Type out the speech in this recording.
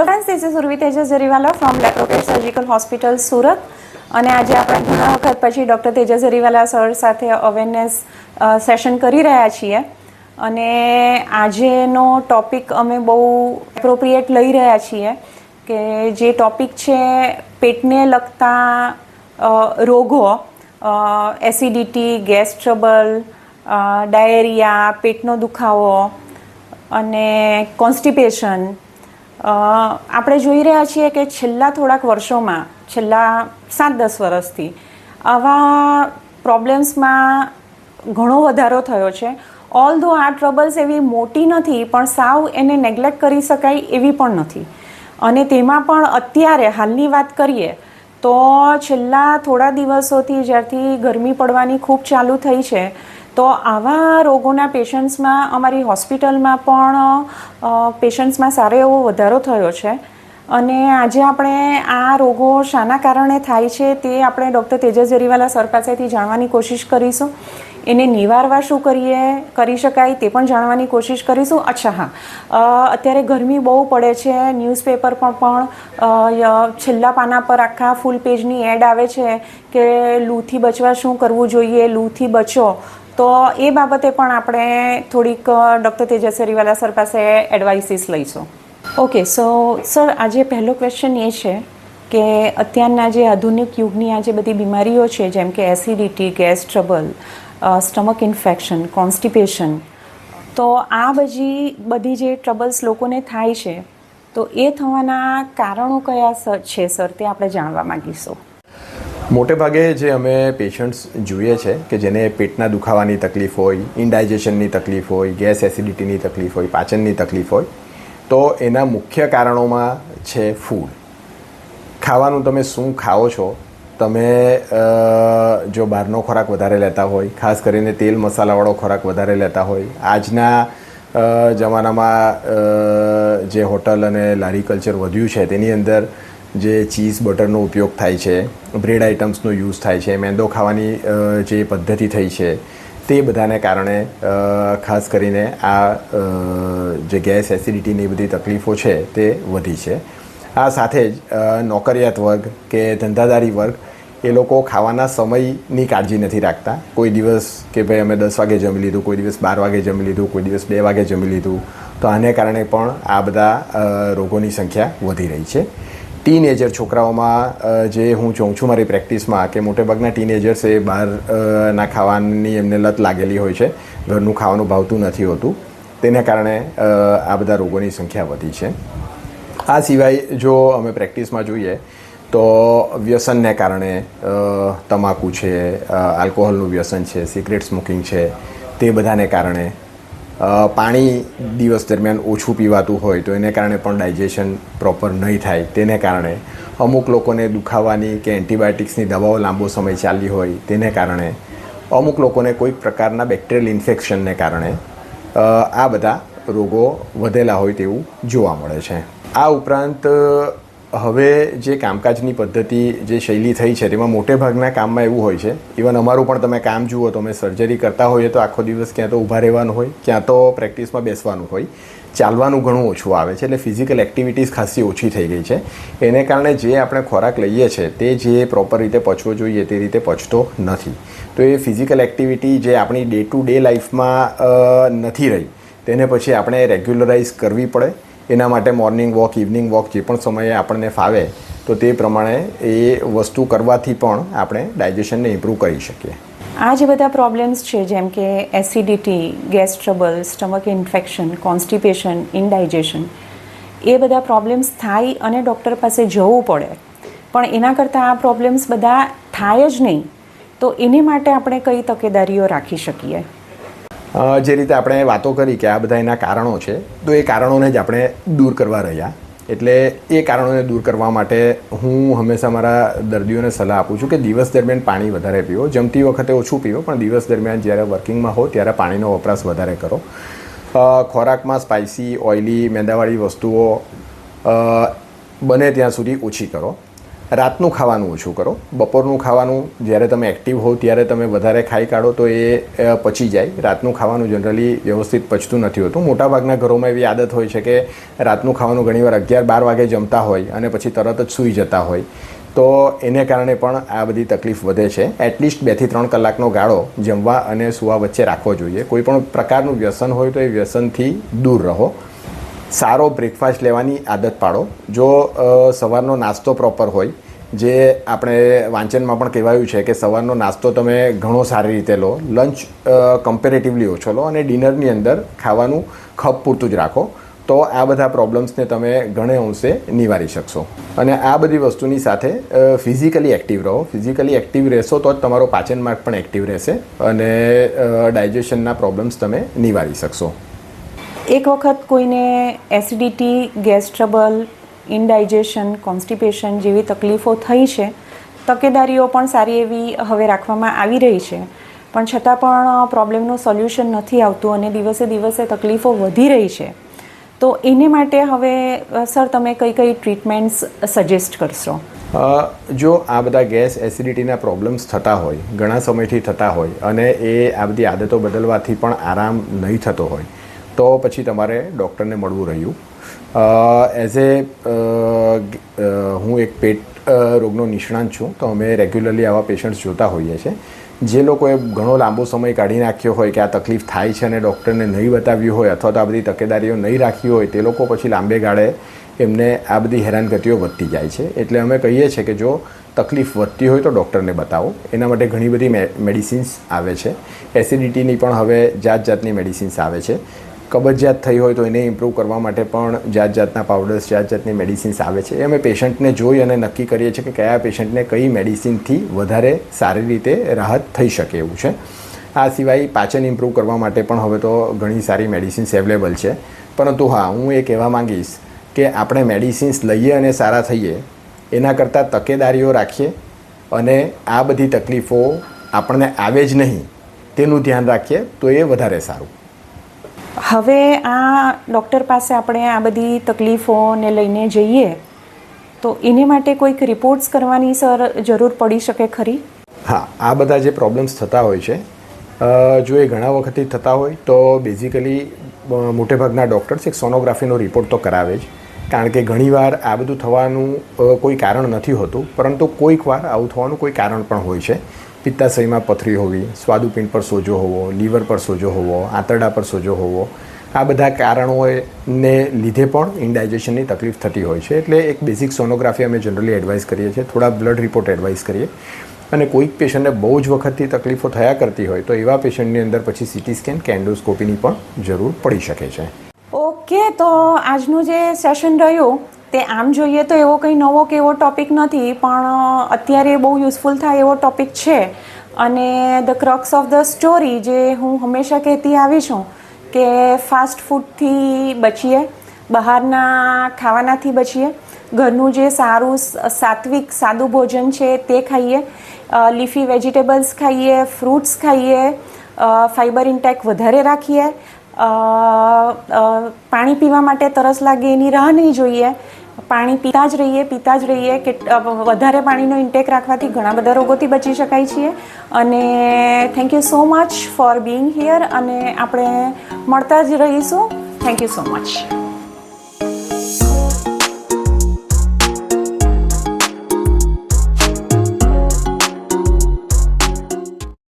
Hello friends, this is Urvi Tejas Jariwala from લેપ્રોકેટ surgical hospital Surat. અને આજે આપણે ઘણા વખત પછી ડૉક્ટર તેજસ જરીવાલા સર સાથે અવેરનેસ સેશન કરી રહ્યા છીએ. અને આજેનો ટૉપિક અમે બહુ એપ્રોપ્રિએટ લઈ રહ્યા છીએ કે જે ટૉપિક છે પેટને લગતા રોગો, એસિડિટી, ગેસ ટ્રબલ, ડાયેરિયા, પેટનો દુખાવો અને કોન્સ્ટિપેશન. આપણે જોઈ રહ્યા છીએ કે છેલ્લા થોડાક વર્ષોમાં, છેલ્લા 7-10 વર્ષથી આવા પ્રોબ્લેમ્સમાં ઘણો વધારો થયો છે. ઓલ્ધો આ ટ્રબલ્સ એવી મોટી નથી, પણ સાવ એને નેગ્લેક્ટ કરી શકાય એવી પણ નથી. અને તેમાં પણ અત્યારે હાલની વાત કરીએ તો છેલ્લા થોડા દિવસોથી જ્યારથી ગરમી પડવાની ખૂબ ચાલુ થઈ છે, તો આવા રોગોના પેશન્ટ્સમાં અમારી હોસ્પિટલમાં પણ પેશન્ટ્સમાં સારો એવો વધારો થયો છે. અને આજે આપણે આ રોગો શાના કારણે થાય છે તે આપણે ડૉક્ટર તેજસ જરીવાલા સર પાસેથી જાણવાની કોશિશ કરીશું. એને નિવારવા શું કરી શકાય તે પણ જાણવાની કોશિશ કરીશું. અચ્છા, હા, અત્યારે ગરમી બહુ પડે છે. ન્યૂઝપેપર પણ છેલ્લા પાના પર આખા ફૂલ પેજની એડ આવે છે કે લૂથી બચવા શું કરવું જોઈએ, લૂથી બચો. તો એ બાબતે પણ આપણે થોડીક ડૉક્ટર તેજસ જરીવાલા સર પાસે એડવાઇસીસ લઈશું. ઓકે, સો સર, આજે પહેલો ક્વેશ્ચન એ છે કે અત્યારના જે આધુનિક યુગની આ જે બધી બીમારીઓ છે, જેમ કે acidity, gas trouble, stomach infection, constipation, તો આ બધી જે ટ્રબલ્સ લોકોને થાય છે, તો એ થવાના કારણો કયા છે સર, તે આપણે જાણવા માગીશું. મોટે ભાગે જે અમે પેશન્ટ્સ જોઈએ છે કે જેને પેટના દુખાવાની તકલીફ હોય, ઇન્ડાઇજેશનની તકલીફ હોય, ગેસ એસિડિટીની તકલીફ હોય, પાચનની તકલીફ હોય, તો એના મુખ્ય કારણોમાં છે ફૂડ. ખાવાનું તમે શું ખાઓ છો. તમે જો બહારનો ખોરાક વધારે લેતા હોય, ખાસ કરીને તેલ મસાલાવાળો ખોરાક વધારે લેતા હોય, આજના જમાનામાં જે હોટલ અને લારી કલ્ચર વધ્યું છે તેની અંદર જે ચીઝ બટરનો ઉપયોગ થાય છે, બ્રેડ આઇટમ્સનો યુઝ થાય છે, મેંદો ખાવાની જે પદ્ધતિ થઈ છે, તે બધાને કારણે ખાસ કરીને આ જે ગેસ એસિડિટીની બધી તકલીફો છે તે વધી છે. આ સાથે જ નોકરિયાત વર્ગ કે ધંધાદારી વર્ગ, એ લોકો ખાવાના સમયની કાળજી નથી રાખતા. કોઈ દિવસ કે ભાઈ અમે 10 વાગે જમી લીધું, કોઈ દિવસ 12 વાગે જમી લીધું, કોઈ દિવસ 2 વાગે જમી લીધું. તો આને કારણે પણ આ બધા રોગોની સંખ્યા વધી રહી છે. ટીનેજર છોકરાઓમાં જે હું જોઉં છું મારી પ્રેક્ટિસમાં કે મોટેભાગના ટીનેજર્સ એ બહારના ખાવાની એમને લત લાગેલી હોય છે, ઘરનું ખાવાનું ભાવતું નથી હોતું. તેને કારણે આ બધા રોગોની સંખ્યા વધી છે. આ સિવાય જો અમે પ્રેક્ટિસમાં જોઈએ તો વ્યસનને કારણે તમાકુ છે, આલ્કોહોલનું વ્યસન છે, સિગરેટ સ્મોકિંગ છે, તે બધાને કારણે પાણી દિવસ દરમિયાન ઓછું પીવાતું હોય તો એને કારણે પણ ડાયજેશન પ્રોપર નહીં થાય. તેને કારણે અમુક લોકોને દુખાવાની કે એન્ટિબાયોટિક્સની દવાઓ લાંબો સમય ચાલી હોય તેને કારણે, અમુક લોકોને કોઈક પ્રકારના બેક્ટેરિયલ ઇન્ફેક્શનને કારણે આ બધા રોગો વધેલા હોય તેવું જોવા મળે છે. આ ઉપરાંત હવે જે કામકાજની પદ્ધતિ, જે શૈલી થઈ છે તેમાં મોટે ભાગના કામમાં એવું હોય છે, ઇવન અમારું પણ તમે કામ જુઓ તો અમે સર્જરી કરતા હોઈએ તો આખો દિવસ ક્યાં તો ઊભા રહેવાનું હોય, ક્યાં તો પ્રેક્ટિસમાં બેસવાનું હોય, ચાલવાનું ઘણું ઓછું આવે છે. એટલે ફિઝિકલ એક્ટિવિટીઝ ખાસી ઓછી થઈ ગઈ છે. એને કારણે જે આપણે ખોરાક લઈએ છીએ તે જે પ્રોપર રીતે પચવો જોઈએ તે રીતે પચતો નથી. તો એ ફિઝિકલ એક્ટિવિટી જે આપણી ડે ટુ ડે લાઈફમાં નથી રહી, તેને પછી આપણે રેગ્યુલરાઇઝ કરવી પડે. એના માટે મોર્નિંગ વોક, ઇવનિંગ વોક, જે પણ સમયે આપણને ફાવે તો તે પ્રમાણે એ વસ્તુ કરવાથી પણ આપણે ડાયજેશનને ઇમ્પ્રૂવ કરી શકીએ. આ જે બધા પ્રોબ્લેમ્સ છે, જેમ કે acidity, gas trouble, stomach infection, constipation, indigestion, એ બધા પ્રોબ્લેમ્સ થાય અને ડૉક્ટર પાસે જવું પડે, પણ એના કરતાં આ પ્રોબ્લેમ્સ બધા થાય જ નહીં, તો એને માટે આપણે કઈ તકેદારીઓ રાખી શકીએ? જે રીતે આપણે વાતો કરી કે આ બધા એના કારણો છે, તો એ કારણોને જ આપણે દૂર કરવા રહ્યા. એટલે એ કારણોને દૂર કરવા માટે હું હંમેશા મારા દર્દીઓને સલાહ આપું છું કે દિવસ દરમિયાન પાણી વધારે પીવો. જમતી વખતે ઓછું પીવો, પણ દિવસ દરમિયાન જ્યારે વર્કિંગમાં હો ત્યારે પાણીનો વપરાશ વધારે કરો. ખોરાકમાં સ્પાઇસી, ઓઇલી, મેંદાવાળી વસ્તુઓ બને ત્યાં સુધી ઓછી કરો. રાતનું ખાવાનું ઓછું કરો. બપોરનું ખાવાનું જ્યારે તમે એક્ટિવ હોવ ત્યારે તમે વધારે ખાઈ કાઢો તો એ પચી જાય. રાતનું ખાવાનું જનરલી વ્યવસ્થિત પચતું નથી હોતું. મોટાભાગના ઘરોમાં એવી આદત હોય છે કે રાતનું ખાવાનું ઘણીવાર 11-12 વાગે જમતા હોય અને પછી તરત જ સૂઈ જતા હોય, તો એને કારણે પણ આ બધી તકલીફ વધે છે. એટલીસ્ટ 2 થી 3 કલાકનો ગાળો જમવા અને સૂવા વચ્ચે રાખવો જોઈએ. કોઈ પણ પ્રકારનું વ્યસન હોય તો એ વ્યસનથી દૂર રહો. સારો બ્રેકફાસ્ટ લેવાની આદત પાડો. જો સવારનો નાસ્તો પ્રોપર હોય, જે આપણે વાંચનમાં પણ કહેવાયું છે કે સવારનો નાસ્તો તમે ઘણો સારી રીતે લો, લંચ કમ્પેરેટિવલી ઓછો લો અને ડિનરની અંદર ખાવાનું ખપ પૂરતું જ રાખો, તો આ બધા પ્રોબ્લેમ્સને તમે ઘણે અંશે નિવારી શકશો. અને આ બધી વસ્તુની સાથે ફિઝિકલી એક્ટિવ રહો. ફિઝિકલી એક્ટિવ રહેશો તો જ તમારો પાચન માર્ગ પણ એક્ટિવ રહેશે અને ડાયજેશનના પ્રોબ્લેમ્સ તમે નિવારી શકશો. એક વખત કોઈને એસિડિટી, ગેસ ટ્રબલ, ઇનડાઇજેશન, કોન્સ્ટિપેશન જેવી તકલીફો થઈ છે, તકેદારીઓ પણ સારી એવી હવે રાખવામાં આવી રહી છે, પણ છતાં પણ પ્રોબ્લેમનું સોલ્યુશન નથી આવતું અને દિવસે દિવસે તકલીફો વધી રહી છે, તો એને માટે હવે સર તમે કઈ કઈ ટ્રીટમેન્ટ્સ સજેસ્ટ કરશો? જો આ બધા ગેસ એસિડિટીના પ્રોબ્લેમ્સ થતા હોય, ઘણા સમયથી થતા હોય અને એ આ બધી આદતો બદલવાથી પણ આરામ નહીં થતો હોય, તો પછી તમારે ડૉક્ટરને મળવું રહ્યું. એઝ એ હું એક પેટ રોગનો નિષ્ણાંત છું, તો અમે રેગ્યુલરલી આવા પેશન્ટ્સ જોતા હોઈએ છીએ. જે લોકોએ ઘણો લાંબો સમય કાઢી નાખ્યો હોય કે આ તકલીફ થાય છે અને ડૉક્ટરને નહીં બતાવ્યું હોય અથવા તો આ બધી તકેદારીઓ નહીં રાખી હોય, તે લોકો પછી લાંબે ગાળે એમને આ બધી હેરાનગતિઓ વધતી જાય છે. એટલે અમે કહીએ છીએ કે જો તકલીફ વધતી હોય તો ડૉક્ટરને બતાવો. એના માટે ઘણી બધી મેડિસિન્સ આવે છે. એસિડિટીની પણ હવે જાત જાતની મેડિસિન્સ આવે છે. કબજિયાત થઈ હોય તો એને ઇમ્પ્રૂવ કરવા માટે પણ જાત જાતના પાવડર્સ, જાત જાતની મેડિસિન્સ આવે છે. એ અમે પેશન્ટને જોઈ અને નક્કી કરીએ છીએ કે કયા પેશન્ટને કઈ મેડિસિનથી વધારે સારી રીતે રાહત થઈ શકે એવું છે. આ સિવાય પાચન ઇમ્પ્રૂવ કરવા માટે પણ હવે તો ઘણી સારી મેડિસિન્સ અવેલેબલ છે. પરંતુ હા, હું એ કહેવા માંગીશ કે આપણે મેડિસિન્સ લઈએ અને સારા થઈએ એના કરતાં તકેદારીઓ રાખીએ અને આ બધી તકલીફો આપણને આવે જ નહીં તેનું ધ્યાન રાખીએ તો એ વધારે સારું. હવે આ ડૉક્ટર પાસે આપણે આ બધી તકલીફોને લઈને જઈએ તો એને માટે કોઈક રિપોર્ટ્સ કરવાની સર જરૂર પડી શકે ખરી? હા, આ બધા જે પ્રોબ્લેમ્સ થતા હોય છે, જો એ ઘણા વખતથી થતા હોય તો બેઝિકલી મોટેભાગના ડૉક્ટર્સ એક સોનોગ્રાફીનો રિપોર્ટ તો કરાવે જ, કારણ કે ઘણીવાર આ બધું થવાનું કોઈ કારણ નથી હોતું, પરંતુ કોઈક વાર આવું થવાનું કોઈ કારણ પણ હોય છે. પિત્તાશયમાં પથરી હોવી, સ્વાદુપિંડ પર સોજો હોવો, લીવર પર સોજો હોવો, આંતરડા પર સોજો હોવો, આ બધા કારણોને લીધે પણ ઇનડાઇજેશનની તકલીફ થતી હોય છે. એટલે એક બેઝિક સોનોગ્રાફી અમે જનરલી એડવાઇસ કરીએ છીએ, થોડા બ્લડ રિપોર્ટ એડવાઇસ કરીએ. અને કોઈક પેશન્ટને બહુ જ વખતથી તકલીફો થયા કરતી હોય તો એવા પેશન્ટની અંદર પછી સીટી સ્કેન કે એન્ડોસ્કોપીની પણ જરૂર પડી શકે છે. ઓકે, તો આજનું જે સેશન રહ્યું તે આમ જોઈએ તો એવો કંઈ નવો કે એવો ટૉપિક નથી, પણ અત્યારે બહુ યુઝફુલ થાય એવો ટૉપિક છે. અને the crux of the story જે હું હંમેશા કહેતી આવી છું કે ફાસ્ટ ફૂડથી બચીએ, બહારના ખાવાનાથી બચીએ, ઘરનું જે સારું સાત્વિક સાદું ભોજન છે તે ખાઈએ, લીફી વેજીટેબલ્સ ખાઈએ, ફ્રૂટ્સ ખાઈએ, ફાઇબર ઇન્ટેક વધારે રાખીએ, પાણી પીવા માટે તરસ લાગે એની રાહ નહીં જોઈએ, પાણી પીતા જ રહીએ કે વધારે પાણીનો ઇન્ટેક રાખવાથી ઘણા બધા રોગોથી બચી શકાય છીએ. અને thank you so much for Bing here, અને આપણે મળતા જ રહીશું. Thank you so much.